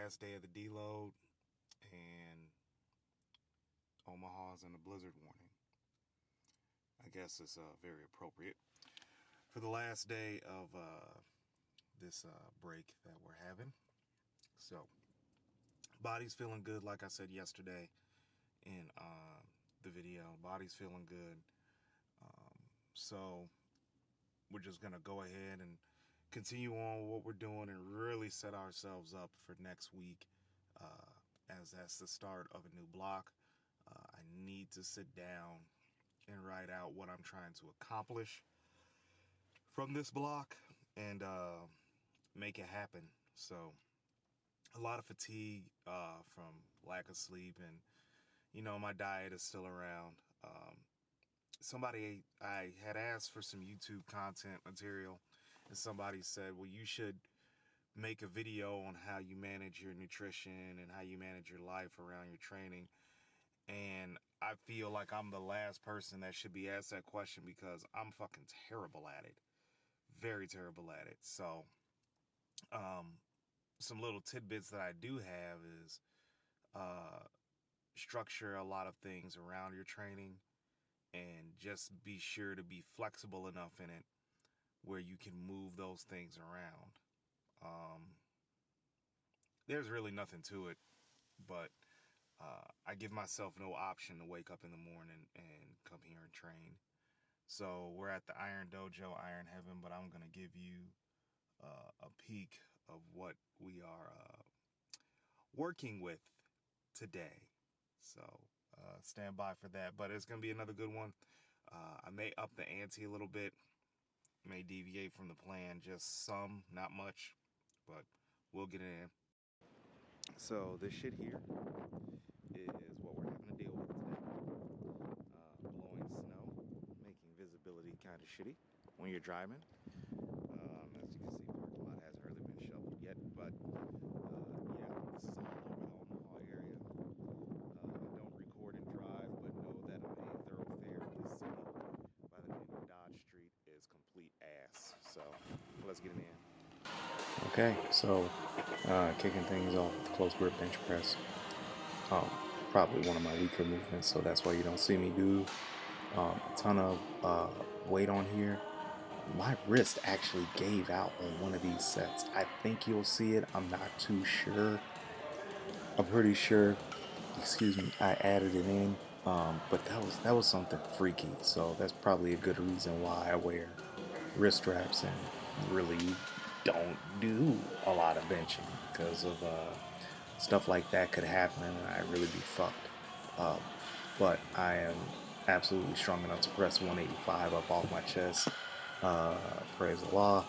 last day of the deload, and Omaha's in a blizzard warning. I guess it's very appropriate for the last day of this break that we're having. So, body's feeling good, like I said yesterday in the video. Body's feeling good. So, we're just going to go ahead and continue on with what we're doing and really set ourselves up for next week, as that's the start of a new block. I need to sit down and write out what I'm trying to accomplish from this block and make it happen. So a lot of fatigue from lack of sleep, and my diet is still around. Somebody, I had asked for some YouTube content material, and somebody said, well, you should make a video on how you manage your nutrition and how you manage your life around your training. And I feel like I'm the last person that should be asked that question because I'm fucking terrible at it. Very terrible at it. So, some little tidbits that I do have is structure a lot of things around your training and just be sure to be flexible enough in it where you can move those things around. There's really nothing to it, but I give myself no option to wake up in the morning and come here and train. So we're at the Iron Dojo, Iron Heaven, but I'm going to give you a peek of what we are working with today. So stand by for that, but it's going to be another good one. I may up the ante a little bit, may deviate from the plan, just some, not much, but we'll get it in. So this shit here is what we're having to deal with today. Blowing snow, making visibility kind of shitty when you're driving. As you can see, parking lot hasn't really been shoveled yet, but yeah, this is all over the Omaha area. I don't record and drive, but know that a thoroughfare in this city by the name of Dodge Street is complete ass. So let's get it in. Okay, so kicking things off with the close grip bench press. Probably one of my weaker movements, so that's why you don't see me do a ton of weight on here. My wrist actually gave out on one of these sets. I think you'll see it. I'm not too sure. I'm pretty sure. Excuse me. I added it in, but that was something freaky. So that's probably a good reason why I wear wrist straps and really don't do a lot of benching, because of stuff like that could happen and I'd really be fucked. But I am absolutely strong enough to press 185 up off my chest. Praise Allah.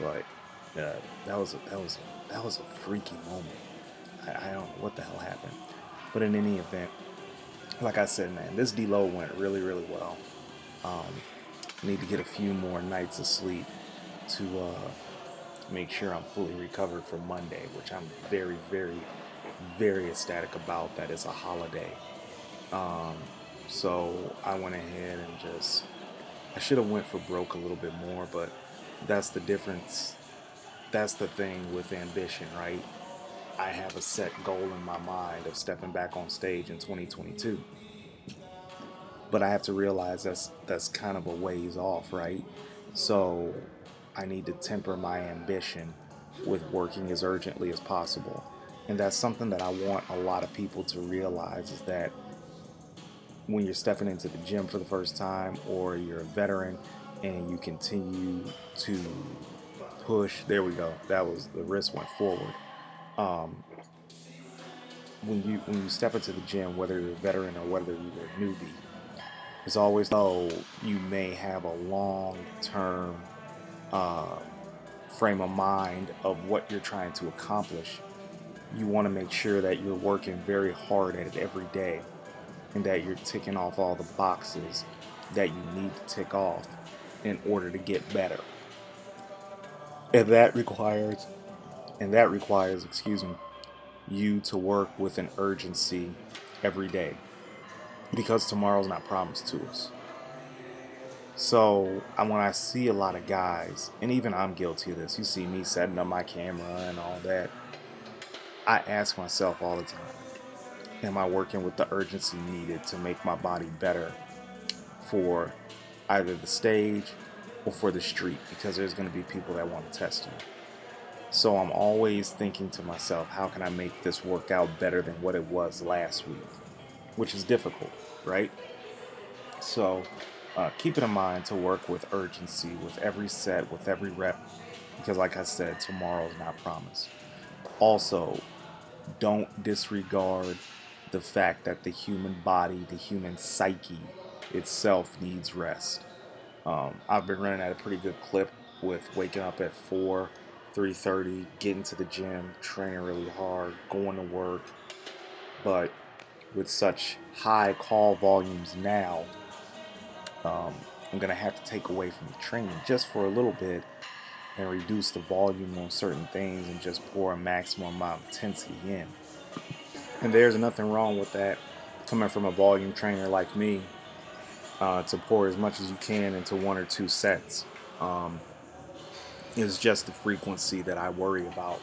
But that was a freaky moment. I don't know what the hell happened. But in any event, like I said, man, this deload went really, really well. Need to get a few more nights of sleep to make sure I'm fully recovered for Monday, which I'm very, very, very ecstatic about. That is a holiday. So I went ahead and I should have went for broke a little bit more, but that's the difference. That's the thing with ambition, right? I have a set goal in my mind of stepping back on stage in 2022. But I have to realize that's kind of a ways off, right? So I need to temper my ambition with working as urgently as possible. And that's something that I want a lot of people to realize, is that when you're stepping into the gym for the first time, or you're a veteran and you continue to push, there we go, that was, the wrist went forward. When you step into the gym, whether you're a veteran or whether you're a newbie, it's always, though, you may have a long-term frame of mind of what you're trying to accomplish. You want to make sure that you're working very hard at it every day, and that you're ticking off all the boxes that you need to tick off in order to get better. And that requires, excuse me, you to work with an urgency every day, because tomorrow's not promised to us. So when I see a lot of guys, and even I'm guilty of this, you see me setting up my camera and all that, I ask myself all the time, am I working with the urgency needed to make my body better for either the stage or for the street? Because there's going to be people that want to test you. So I'm always thinking to myself, how can I make this work out better than what it was last week? Which is difficult, right? So keep it in mind to work with urgency with every set, with every rep, because like I said, tomorrow is not promised. Also, don't disregard the fact that the human body, the human psyche itself needs rest. I've been running at a pretty good clip with waking up at 4, 3:30, getting to the gym, training really hard, going to work. But with such high call volumes now, I'm going to have to take away from the training just for a little bit and reduce the volume on certain things and just pour a maximum amount of intensity in. And there's nothing wrong with that coming from a volume trainer like me, to pour as much as you can into 1 or 2 sets. It's just the frequency that I worry about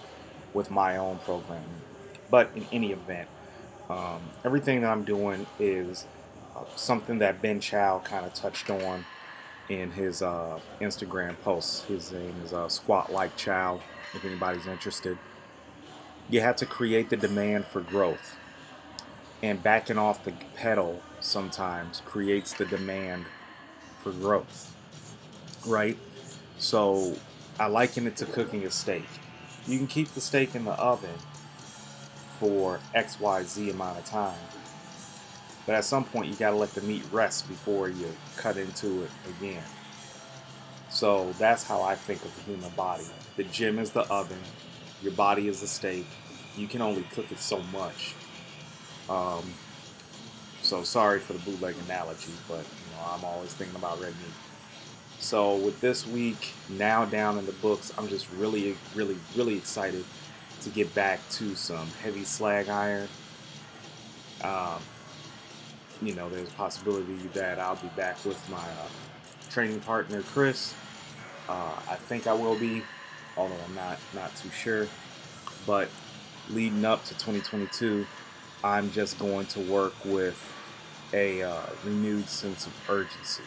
with my own programming. But in any event, everything that I'm doing is something that Ben Chow kind of touched on in his Instagram posts. His name is Squat Like Chow, if anybody's interested. You have to create the demand for growth. And backing off the pedal sometimes creates the demand for growth, right? So I liken it to cooking a steak. You can keep the steak in the oven for XYZ amount of time, but at some point you got to let the meat rest before you cut into it again. So that's how I think of the human body. The gym is the oven, your body is the steak. You can only cook it so much. Um, so sorry for the bootleg analogy, but I'm always thinking about red meat. So with this week now down in the books, I'm just really, really, really excited to get back to some heavy slag iron. Um, there's a possibility that I'll be back with my training partner Chris. I think I will be, although I'm not too sure. But leading up to 2022, I'm just going to work with a renewed sense of urgency.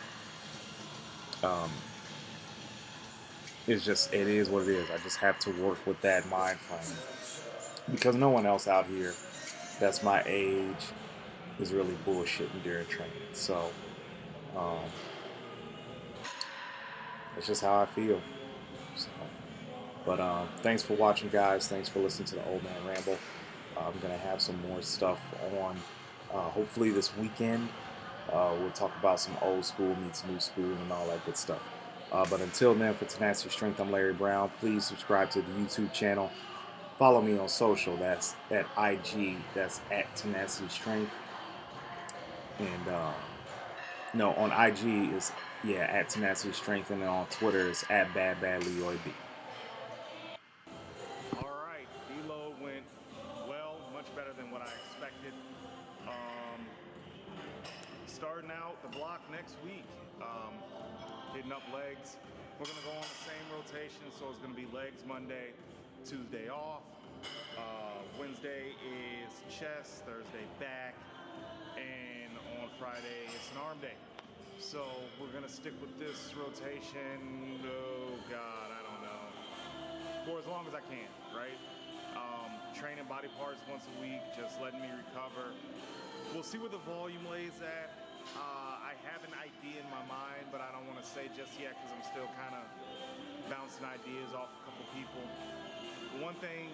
Um, it is what it is. I just have to work with that mind frame because no one else out here that's my age is really bullshitting during training. So um, that's just how I feel. So, but thanks for watching, guys. Thanks for listening to the Old Man Ramble. I'm gonna have some more stuff on. Hopefully this weekend. We'll talk about some old school meets new school and all that good stuff. But until then, for Tenacity Strength, I'm Larry Brown. Please subscribe to the YouTube channel. Follow me on social. That's at IG. That's at Tenacity Strength. And no, on IG is at Tenacity Strength, and then on Twitter is at Leroy B. All right, Deload went well, much better than what I expected. Starting out the block next week, hitting up legs. We're gonna go on the same rotation, so it's gonna be legs Monday, Tuesday off. Wednesday is chest, Thursday back, and on Friday it's an arm day. So we're gonna stick with this rotation. Oh God, I don't know. For as long as I can, right? Training body parts once a week, just letting me recover. We'll see where the volume lays at. I have an idea in my mind, but I don't want to say just yet because I'm still kind of bouncing ideas off a couple people. One thing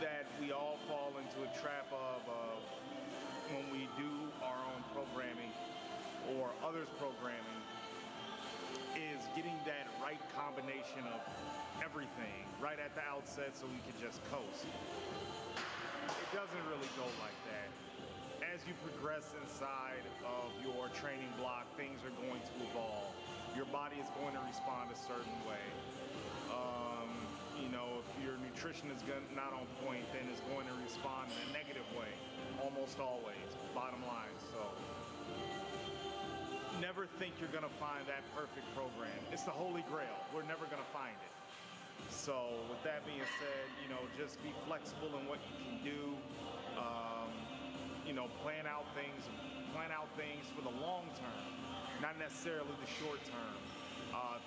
that we all fall into a trap of when we do our own programming or others' programming is getting that right combination of everything right at the outset so we can just coast. It doesn't really go like that. As you progress inside of your training block, things are going to evolve. Your body is going to respond a certain way. If your nutrition is not on point, then it's going to respond in a negative way, almost always, bottom line. So never think you're going to find that perfect program. It's the holy grail. We're never going to find it. So with that being said, you know, just be flexible in what you can do. You know, plan out things for the long term, not necessarily the short term.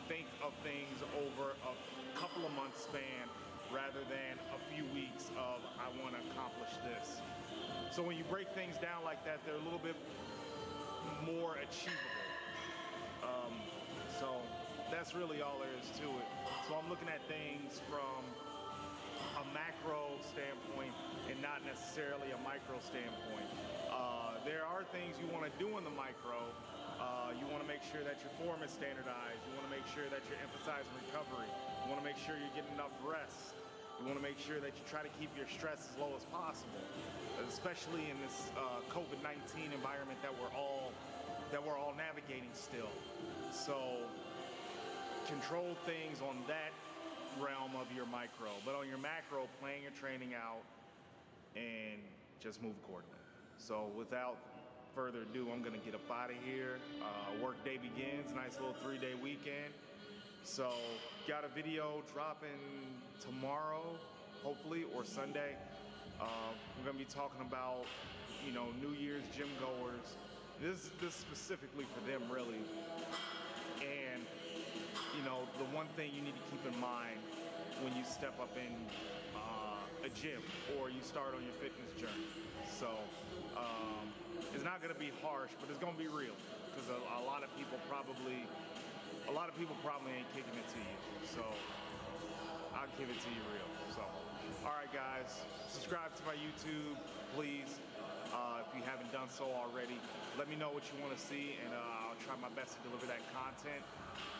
Think of things over a couple of months span rather than a few weeks of I want to accomplish this. So when you break things down like that, they're a little bit more achievable. So that's really all there is to it. So I'm looking at things from a macro standpoint and not necessarily a micro standpoint. There are things you want to do in the micro. You want to make sure that your form is standardized. You want to make sure that you're emphasizing recovery. You want to make sure you're getting enough rest. You want to make sure that you try to keep your stress as low as possible, especially in this COVID-19 environment that we're all navigating still. So control things on that realm of your micro, but on your macro, plan your training out and just move accordingly. So without further ado, I'm gonna get up out of here. Work day begins, nice little 3-day weekend. So got a video dropping tomorrow, hopefully, or Sunday. We're gonna be talking about, you know, New Year's gym goers. This specifically for them, really. And you know, the one thing you need to keep in mind when you step up in a gym or you start on your fitness journey. So it's not going to be harsh, but it's going to be real because a lot of people probably ain't kicking it to you. So I'll give it to you real. So all right, guys, subscribe to my YouTube, please. If you haven't done so already, let me know what you want to see, and I'll try my best to deliver that content.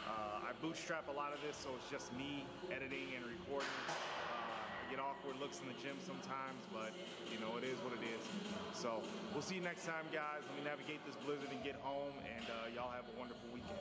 I bootstrap a lot of this, so it's just me editing and recording. I get awkward looks in the gym sometimes, but you know, it is what it is. So we'll see you next time, guys. Let me navigate this blizzard and get home, and y'all have a wonderful weekend.